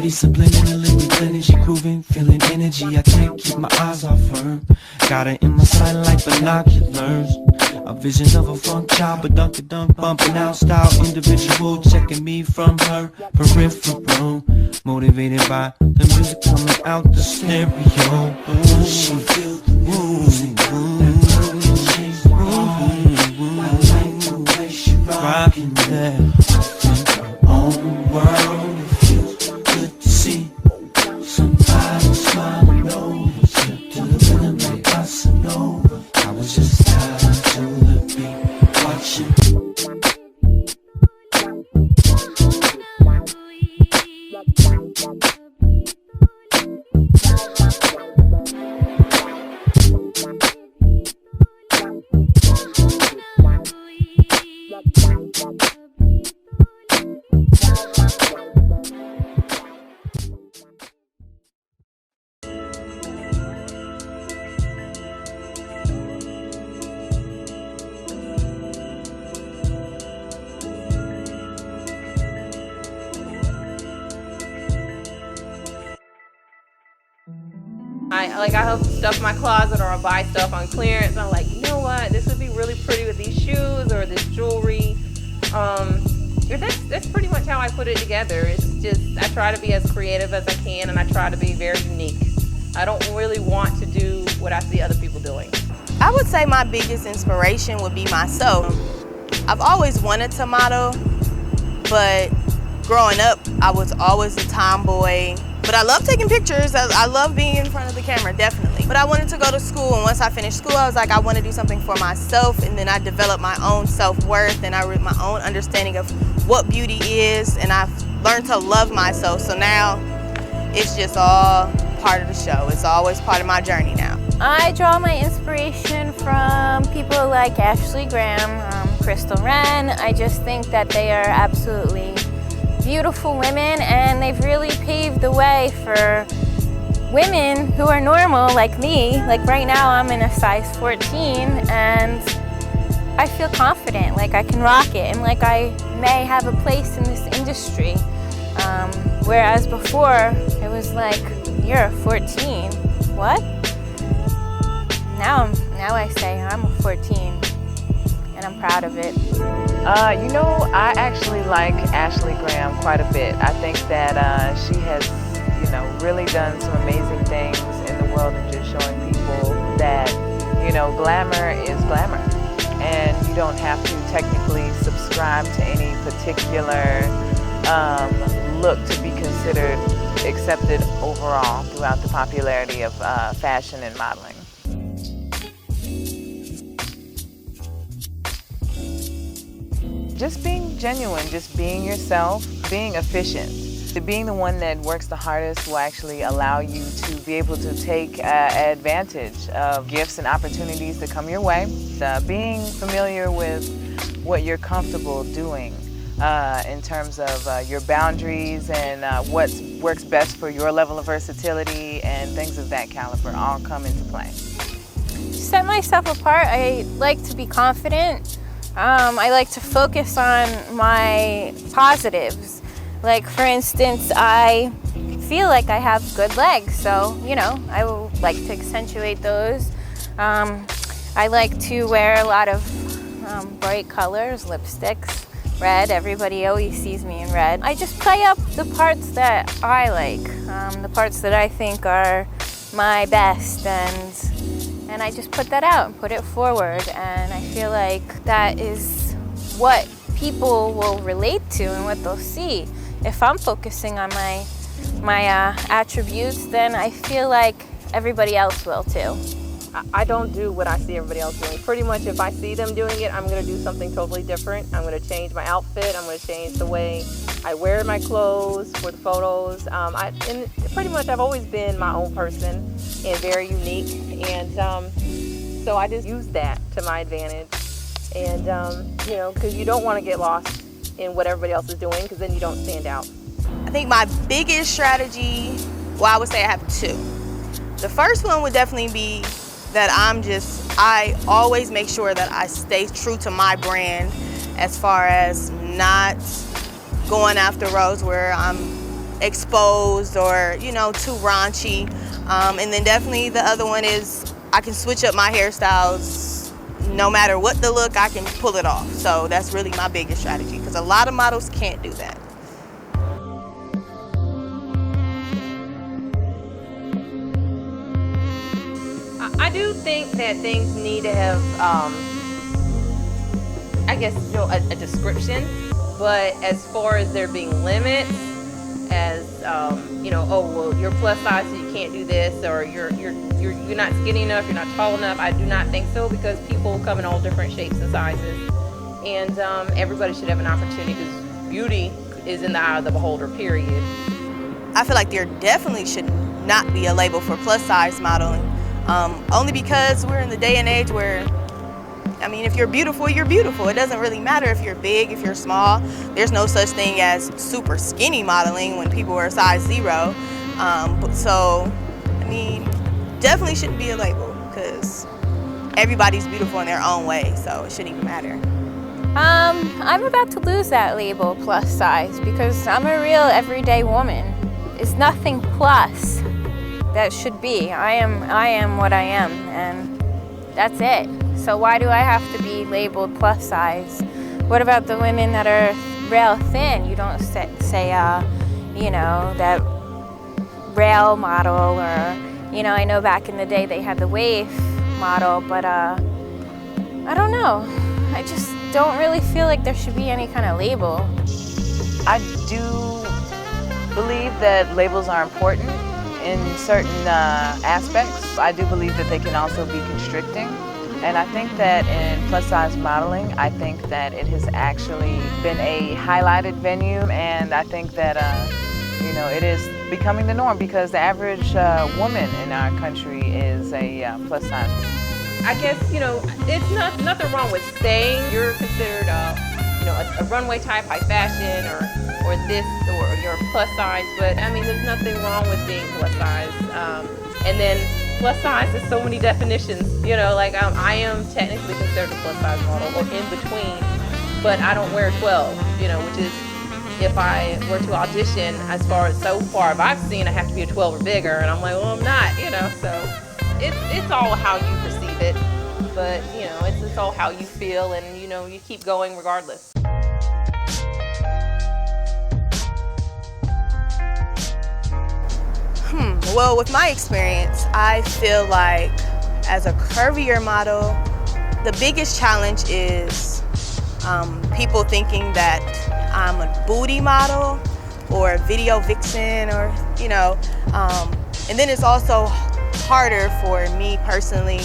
Shorty subliminally replenishing, grooving, feeling energy. I can't keep my eyes off her. Got her in my sight like binoculars. A vision of a funk child, but dunk bumping out style individual, checking me from her peripheral, motivated by the music coming out the stereo. Ooh, she feels the music, she's I like the way she rockin' there in her own world. It feels good to see somebody smiling over, slip to the rhythm like bossa nova. I was just tired to the beat, watching. I'll stuff my closet or I'll buy stuff on clearance. I'm like, you know what? This would be really pretty with these shoes or this jewelry. That's pretty much how I put it together. It's just, I try to be as creative as I can, and I try to be very unique. I don't really want to do what I see other people doing. I would say my biggest inspiration would be myself. I've always wanted to model, but growing up, I was always a tomboy. But I love taking pictures. I love being in front of the camera, definitely. But I wanted to go to school, and once I finished school, I was like, I want to do something for myself, and then I developed my own self-worth, and I read my own understanding of what beauty is, and I've learned to love myself. So now, it's just all part of the show. It's always part of my journey now. I draw my inspiration from people like Ashley Graham, Crystal Wren. I just think that they are absolutely beautiful women, and they've really paved the way for women who are normal like me. Like right now I'm in a size 14 and I feel confident, like I can rock it, and like I may have a place in this industry. Whereas before it was like, you're a 14, what? Now I say I'm a 14 and I'm proud of it. You know, I actually like Ashley Graham quite a bit. I think that she has, you know, really done some amazing things in the world and just showing people that, you know, glamour is glamour. And you don't have to technically subscribe to any particular look to be considered accepted overall throughout the popularity of fashion and modeling. Just being genuine, just being yourself, being efficient. Being the one that works the hardest will actually allow you to be able to take advantage of gifts and opportunities that come your way. Being familiar with what you're comfortable doing in terms of your boundaries and what works best for your level of versatility and things of that caliber all come into play. To set myself apart, I like to be confident. I like to focus on my positives. Like for instance, I feel like I have good legs, so you know, I will like to accentuate those. I like to wear a lot of bright colors, lipsticks, red. Everybody always sees me in red. I just play up the parts that I like, the parts that I think are my best, and I just put that out and put it forward, and I feel like that is what people will relate to and what they'll see. If I'm focusing on my attributes, then I feel like everybody else will too. I don't do what I see everybody else doing. Pretty much if I see them doing it, I'm going to do something totally different. I'm going to change my outfit. I'm going to change the way I wear my clothes for the photos. And pretty much I've always been my own person and very unique. And so I just use that to my advantage. And, you know, because you don't want to get lost in what everybody else is doing, because then you don't stand out. I think my biggest strategy, well, I would say I have two. The first one would definitely be that I always make sure that I stay true to my brand as far as not going after roles where I'm exposed or, you know, too raunchy. And then definitely the other one is I can switch up my hairstyles. No matter what the look, I can pull it off. So that's really my biggest strategy, because a lot of models can't do that. I do think that things need to have, I guess, you know, a description. But as far as there being limits, as you know, oh well, you're plus size, so you can't do this, or you're not skinny enough, you're not tall enough. I do not think so, because people come in all different shapes and sizes, and everybody should have an opportunity, because beauty is in the eye of the beholder. Period. I feel like there definitely should not be a label for plus size modeling. Only because we're in the day and age where, I mean, if you're beautiful, you're beautiful. It doesn't really matter if you're big, if you're small. There's no such thing as super skinny modeling when people are size 0. So, I mean, definitely shouldn't be a label, because everybody's beautiful in their own way, so it shouldn't even matter. I'm about to lose that label, plus size, because I'm a real everyday woman. It's nothing plus that should be. I am what I am, and that's it. So why do I have to be labeled plus size? What about the women that are real thin? You don't say you know, that rail model, or, you know, I know back in the day they had the wave model, but I don't know. I just don't really feel like there should be any kind of label. I do believe that labels are important in certain aspects. I do believe that they can also be constricting. And I think that in plus size modeling, I think that it has actually been a highlighted venue, and I think that you know, it is becoming the norm, because the average woman in our country is a plus size. I guess, you know, it's nothing wrong with saying you're considered you know, a runway type, high fashion, or this, or you're plus size, but I mean, there's nothing wrong with being plus size. And then plus size is so many definitions, you know, like I am technically considered a plus size model, or in between, but I don't wear 12, you know, which is, if I were to audition, as far as so far I've seen, I have to be a 12 or bigger, and I'm like, well, I'm not, you know, so it's all how you perceive it, but, you know, it's all how you feel, and, you know, you keep going regardless. Well, with my experience, I feel like as a curvier model, the biggest challenge is people thinking that I'm a booty model or a video vixen, or, you know, and then it's also harder for me personally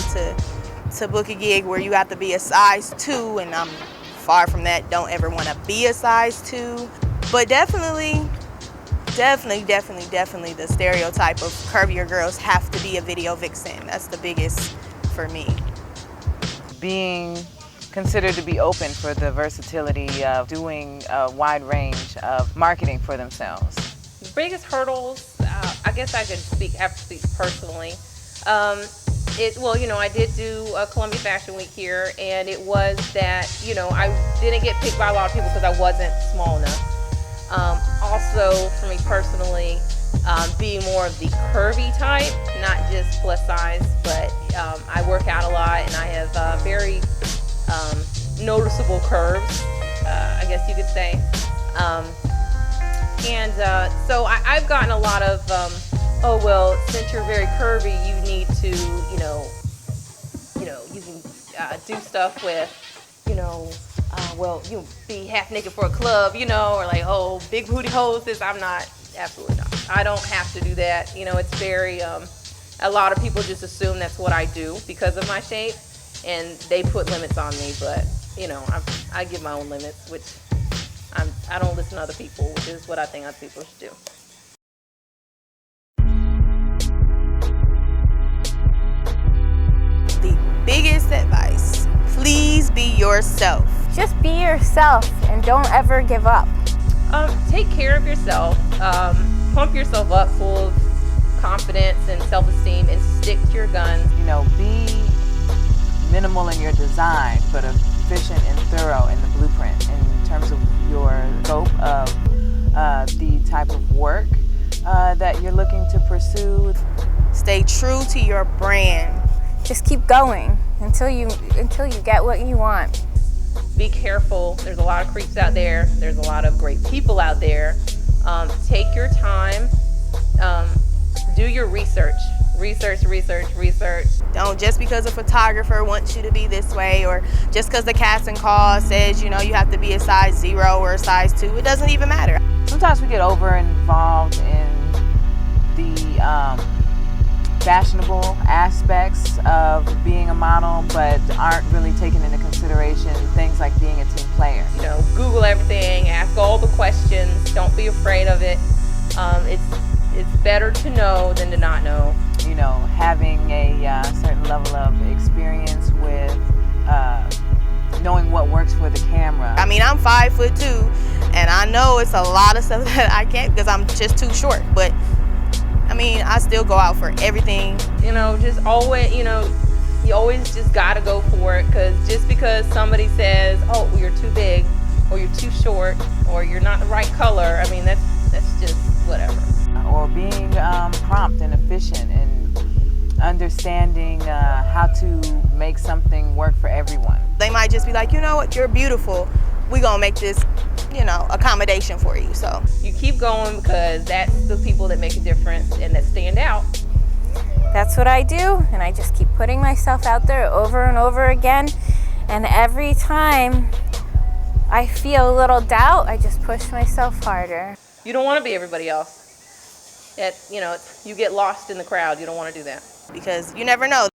to book a gig where you have to be a size 2, and I'm far from that. Don't ever want to be a size 2, but definitely the stereotype of curvier girls have to be a video vixen. That's the biggest for me. Being considered to be open for the versatility of doing a wide range of marketing for themselves. The biggest hurdles, I guess I could have to speak personally. Well, you know, I did do a Columbia Fashion Week here, and it was that, you know, I didn't get picked by a lot of people because I wasn't small enough. Also, for me personally, being more of the curvy type, not just plus size, but I work out a lot, and I have very noticeable curves, I guess you could say. So I've gotten a lot of, oh, well, since you're very curvy, you need to, you can do stuff with, well, you be half naked for a club, or like, oh, big booty hostess. I'm not, absolutely not. I don't have to do that. It's very, a lot of people just assume that's what I do because of my shape, and they put limits on me, but, I give my own limits, which I don't listen to other people, which is what I think other people should do. The biggest advice, please be yourself. Just be yourself and don't ever give up. Take care of yourself. Pump yourself up full of confidence and self-esteem, and stick to your guns. Be minimal in your design, but efficient and thorough in the blueprint in terms of your scope of the type of work that you're looking to pursue? Stay true to your brand. Just keep going until you get what you want. Be careful. There's a lot of creeps out there. There's a lot of great people out there. Take your time. Do your research. Research. Don't just because a photographer wants you to be this way, or just because the casting call says, you know, you have to be a size 0 or a size 2. It doesn't even matter. Sometimes we get over involved in the fashionable aspects of being a model, but aren't really taking into consideration things like being a team player. You know, Google everything, ask all the questions, don't be afraid of it. It's better to know than to not know. You know, having a certain level of experience with knowing what works for the camera. I mean, I'm 5'2", and I know it's a lot of stuff that I can't because I'm just too short, but I mean, I still go out for everything. You know, just always, you know, you always just gotta go for it, because just because somebody says, oh, well, you're too big, or you're too short, or you're not the right color, I mean, that's just whatever. Or being prompt and efficient and understanding how to make something work for everyone. They might just be like, you know what, you're beautiful. We're gonna make this, you know, accommodation for you, so. You keep going because that's the people that make a difference and that stand out. That's what I do, and I just keep putting myself out there over and over again. And every time I feel a little doubt, I just push myself harder. You don't want to be everybody else. You know, you get lost in the crowd. You don't want to do that. Because you never know.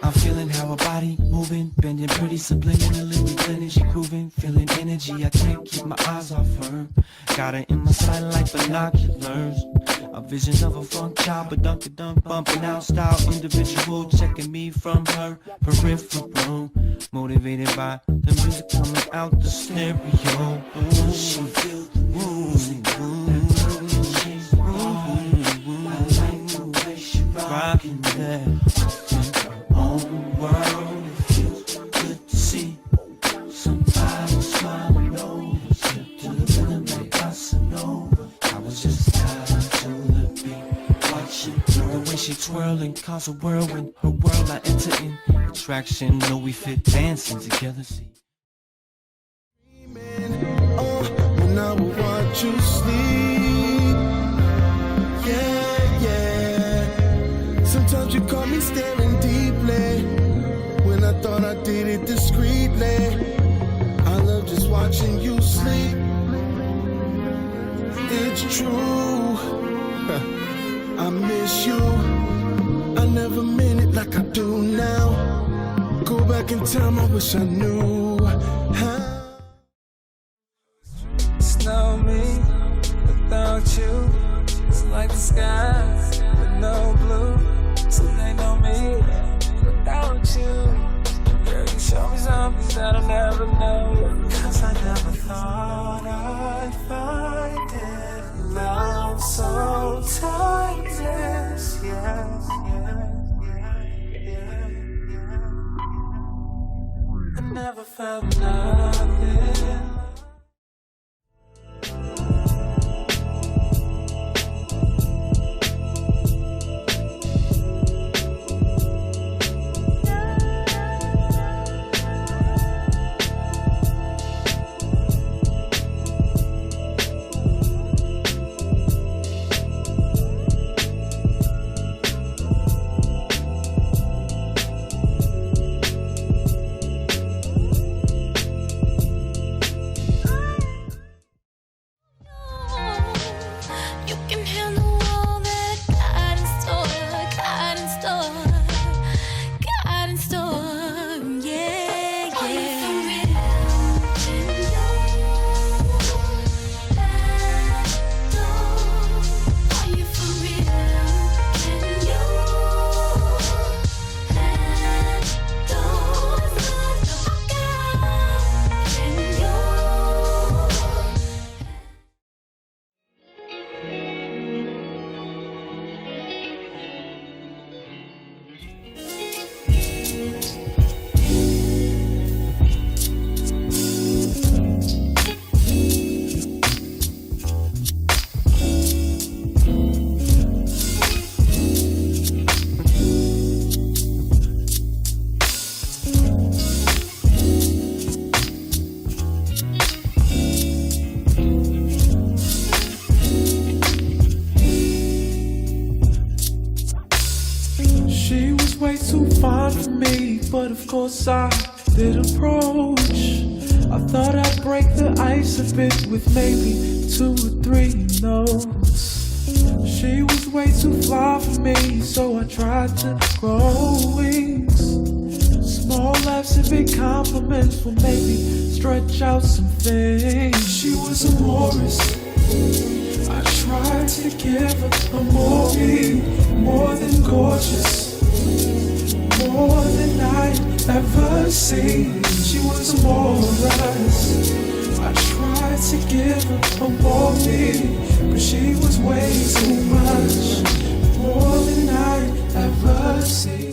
I'm feeling how her body moving, bending pretty subliminally, replenishing, grooving, feeling energy. I can't keep my eyes off her. Got her in my sight like binoculars. A vision of a funk child, but dunk bumping out style individual, checking me from her peripheral. Motivated by the music coming out the stereo. Ooh, she feel the music. I like the way she rockin' that. World, it feels good to see somebody smiling over, step to the rhythm, make us an over. I was just tired to the beat, watching the way she twirling, cause a whirlwind, her world I enter in, attraction, know we fit dancing together, see. When I would watch you sleep, yeah. Sometimes you caught me staring deeply. When I thought I did it discreetly, I love just watching you sleep. It's true, I miss you. I never meant it like I do now. Go back in time, I wish I knew how. Snow me without you. It's like the skies with no blue. So they know me without you. Girl, you show me something that I'll never know. Cause I never thought I'd find it. Love so timeless, yes. I never felt nothing. way too fine for me, but of course I did approach. I thought I'd break the ice a bit with maybe 2 or 3 notes. She was way too fly for me, so I tried to grow wings. Small laughs and big compliments will maybe stretch out some things. She was a Morris. I tried to give her a more than gorgeous, more than I'd ever seen. She was a Morris. I tried to give her a more but she was way too much, more than I'd ever seen.